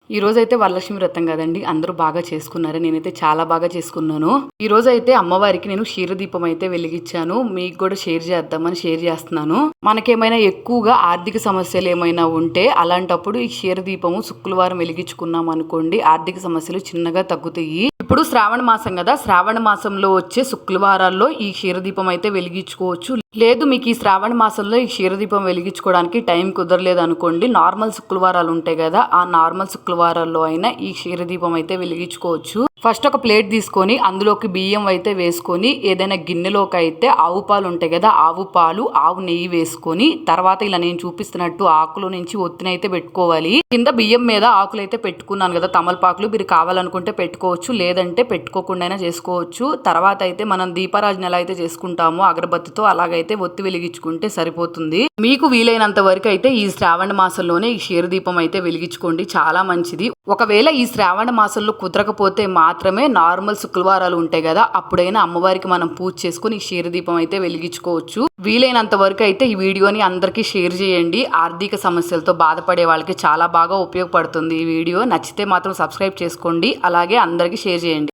ఈ రోజైతే వరలక్ష్మి వ్రతం కదండి, అందరూ బాగా చేసుకున్నారు. నేనైతే చాలా బాగా చేసుకున్నాను. ఈ రోజు అయితే అమ్మవారికి నేను క్షీరదీపం అయితే వెలిగించాను. మీకు కూడా షేర్ చేద్దామని షేర్ చేస్తున్నాను. మనకేమైనా ఎక్కువగా ఆర్థిక సమస్యలు ఏమైనా ఉంటే అలాంటప్పుడు ఈ క్షీరదీపము శుక్రవారం వెలిగించుకున్నాం అనుకోండి, ఆర్థిక సమస్యలు చిన్నగా తగ్గుతాయి. ఇప్పుడు శ్రావణ మాసం కదా, శ్రావణ మాసంలో వచ్చే శుక్రవారాల్లో ఈ క్షీరదీపం అయితే వెలిగించుకోవచ్చు. లేదు మీకు ఈ శ్రావణ మాసంలో ఈ క్షీరదీపం వెలిగించుకోవడానికి టైం కుదరలేదు అనుకోండి, నార్మల్ శుక్రవారాలు ఉంటాయి కదా, ఆ నార్మల్ శుక్రవారాల్లో అయినా ఈ క్షీరదీపం అయితే వెలిగించుకోవచ్చు. ఫస్ట్ ఒక ప్లేట్ తీసుకొని అందులోకి బియ్యం అయితే వేసుకొని, ఏదైనా గిన్నెలోకి అయితే ఆవు పాలు ఉంటాయి కదా, ఆవు పాలు ఆవు నెయ్యి వేసుకొని, తర్వాత ఇలా నేను చూపిస్తున్నట్టు ఆకుల నుంచి ఒత్తినైతే పెట్టుకోవాలి. కింద బియ్యం మీద ఆకులు అయితే పెట్టుకున్నాను కదా, తమలపాకులు, మీరు కావాలనుకుంటే పెట్టుకోవచ్చు, లేదంటే పెట్టుకోకుండా చేసుకోవచ్చు. తర్వాత అయితే మనం దీపారాజన ఎలా అయితే చేసుకుంటామో అగరబత్తితో, అలాగైతే ఒత్తి వెలిగించుకుంటే సరిపోతుంది. మీకు వీలైనంత వరకు అయితే ఈ శ్రావణ మాసంలోనే ఈ క్షీరదీపం అయితే వెలిగించుకోండి, చాలా మంచిది. ఒకవేళ ఈ శ్రావణ మాసంలో కుదరకపోతే మాత్రమే నార్మల్ శుక్రవారాలు ఉంటాయి కదా, అప్పుడైనా అమ్మవారికి మనం పూజ చేసుకుని ఈ క్షీరదీపం అయితే వెలిగించుకోవచ్చు. వీలైనంత వరకు అయితే ఈ వీడియోని అందరికీ షేర్ చేయండి. ఆర్థిక సమస్యలతో బాధపడే వాళ్ళకి చాలా బాగా ఉపయోగపడుతుంది ఈ వీడియో. నచ్చితే మాత్రం సబ్స్క్రైబ్ చేసుకోండి, అలాగే అందరికీ షేర్ చేయండి.